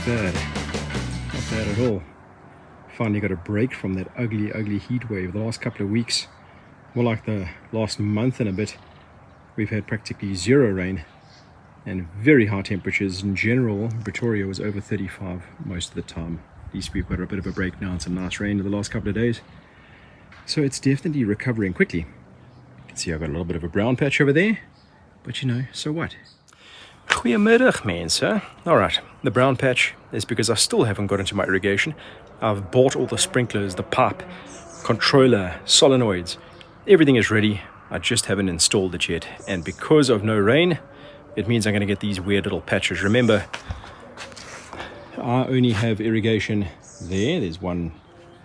bad. Not bad at all. Finally got a break from that ugly heat wave. The last couple of weeks, more like the last month and a bit, we've had practically zero rain and very high temperatures. In general, Pretoria was over 35 most of the time. At least we've got a bit of a break now and some nice rain in the last couple of days. So it's definitely recovering quickly. You can see I've got a little bit of a brown patch over there, but you know, so what? Goeiemiddag mense. Alright, the brown patch is because I still haven't got into my irrigation. I've bought all the sprinklers, the pipe, controller, solenoids. Everything is ready. I just haven't installed it yet. And because of no rain, it means I'm going to get these weird little patches. Remember, I only have irrigation there. There's one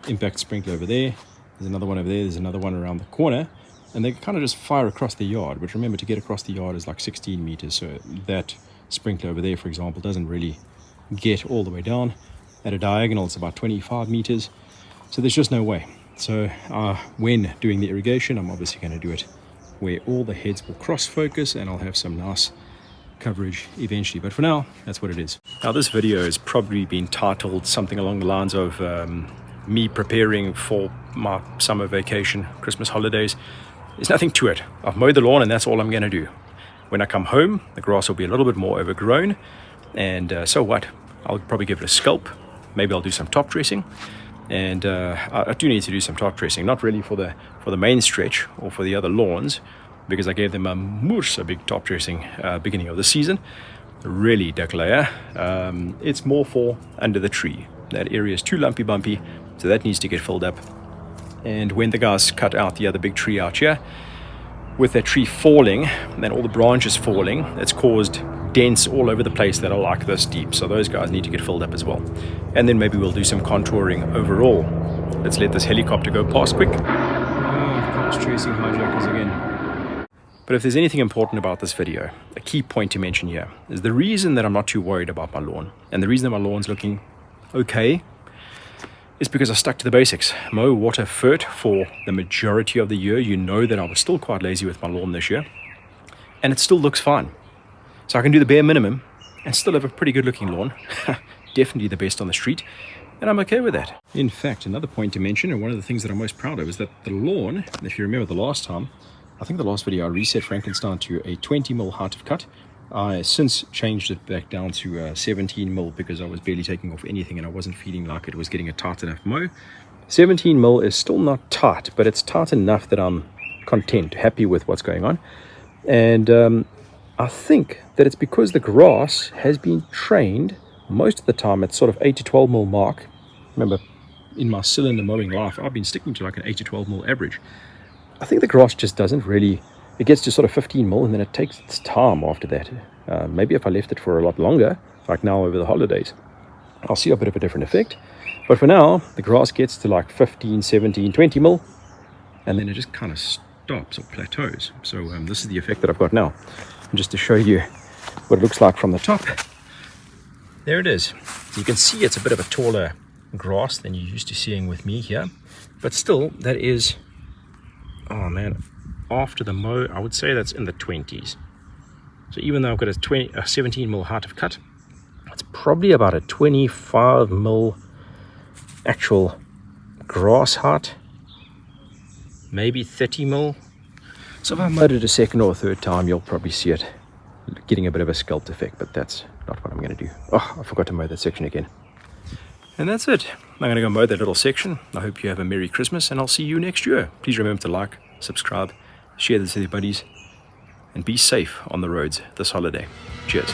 impact sprinkler over there. There's another one over there. There's another one around the corner. And they kind of just fire across the yard. But remember, to get across the yard is like 16 meters. So that sprinkler over there, for example, doesn't really get all the way down. At a diagonal, it's about 25 meters. So there's just no way. So when doing the irrigation, I'm obviously going to do it where all the heads will cross focus and I'll have some nice coverage eventually. But for now, that's what it is. Now this video has probably been titled something along the lines of me preparing for my summer vacation, Christmas holidays. There's nothing to it. I've mowed the lawn and that's all I'm going to do. When I come home, the grass will be a little bit more overgrown. And so what? I'll probably give it a sculpt. Maybe I'll do some top dressing. And I do need to do some top dressing, not really for the main stretch or for the other lawns, because I gave them a big top dressing beginning of the season. Really dik layer. It's more for under the tree. That area is too lumpy bumpy, so that needs to get filled up. And when the guys cut out the other big tree out here, with that tree falling and then all the branches falling, it's caused dents all over the place that are like this deep. So those guys need to get filled up as well. And then maybe we'll do some contouring overall. Let's let this helicopter go past quick. Cops chasing hijackers again. But if there's anything important about this video, a key point to mention here is the reason that I'm not too worried about my lawn, and the reason that my lawn's looking okay, is because I stuck to the basics. Mow, water, fert for the majority of the year. You know that I was still quite lazy with my lawn this year, and it still looks fine. So I can do the bare minimum and still have a pretty good looking lawn. Definitely the best on the street, and I'm okay with that. In fact, another point to mention, and one of the things that I'm most proud of, is that the lawn, if you remember the last time, I think the last video I reset Frankenstein to a 20mm height of cut. I since changed it back down to 17mm because I was barely taking off anything and I wasn't feeling like it was getting a tight enough mow. 17mm is still not tight, but it's tight enough that I'm content, happy with what's going on. And I think that it's because the grass has been trained most of the time at sort of 8 to 12mm mark. Remember, in my cylinder mowing life, I've been sticking to like an 8 to 12mm average. I think the grass just doesn't really, it gets to sort of 15mm and then it takes its time after that. Maybe if I left it for a lot longer, like now over the holidays, I'll see a bit of a different effect. But for now, the grass gets to like 15, 17, 20mm, and then it just kind of stops or plateaus. So this is the effect that I've got now. And just to show you what it looks like from the top, there it is. You can see it's a bit of a taller grass than you're used to seeing with me here, but still that is, oh man, after the mow I would say that's in the 20s. So even though I've got a 17mm height of cut, it's probably about a 25mm actual grass height, maybe 30mm. So if I mowed it a second or a third time, you'll probably see it getting a bit of a sculpt effect, but that's not what I'm going to do. Oh, I forgot to mow that section again. And that's it. I'm going to go mow that little section. I hope you have a Merry Christmas, and I'll see you next year. Please remember to like, subscribe, share this with your buddies, and be safe on the roads this holiday. Cheers.